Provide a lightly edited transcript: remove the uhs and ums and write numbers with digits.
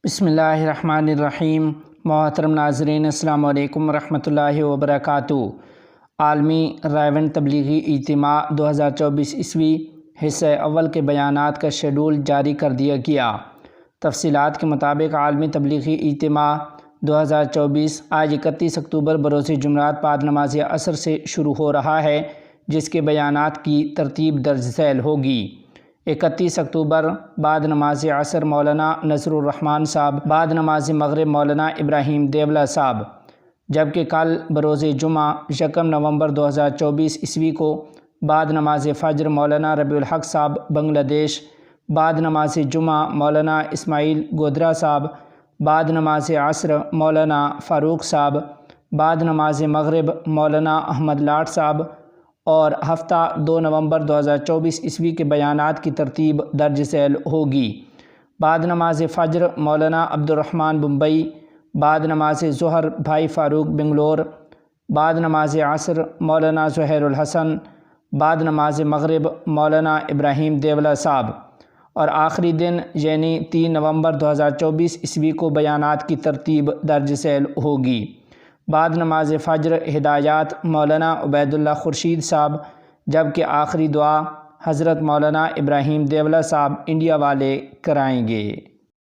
بسم اللہ الرحمن الرحیم۔ محترم ناظرین، السلام علیکم ورحمۃ اللہ وبرکاتہ۔ عالمی رائے تبلیغی اجتماع 2024 عیسوی حصہ اول کے بیانات کا شیڈول جاری کر دیا گیا۔ تفصیلات کے مطابق عالمی تبلیغی اجتماع 2024 آج 31 اکتوبر بروز جمعرات بعد نماز عصر سے شروع ہو رہا ہے، جس کے بیانات کی ترتیب درج ذیل ہوگی۔ 31 اکتوبر بعد نماز عصر مولانا نصر الرحمن صاحب، بعد نماز مغرب مولانا ابراہیم دیولہ صاحب، جبکہ کل بروز جمعہ 1 نومبر 2024 عیسوی کو بعد نماز فجر مولانا ربیع الحق صاحب بنگلہ دیش، بعد نماز جمعہ مولانا اسماعیل گودرہ صاحب، بعد نماز عصر مولانا فاروق صاحب، بعد نماز مغرب مولانا احمد لاٹ صاحب، اور ہفتہ 2 نومبر 2024 عیسوی کے بیانات کی ترتیب درج ذیل ہوگی۔ بعد نماز فجر مولانا عبد الرحمن بمبئی، بعد نماز ظہر بھائی فاروق بنگلور، بعد نماز عصر مولانا زہیر الحسن، بعد نماز مغرب مولانا ابراہیم دیولہ صاحب، اور آخری دن یعنی 3 نومبر 2024 عیسوی کو بیانات کی ترتیب درج ذیل ہوگی۔ بعد نماز فجر ہدایات مولانا عبید اللہ خورشید صاحب، جبکہ آخری دعا حضرت مولانا ابراہیم دیولہ صاحب انڈیا والے کرائیں گے۔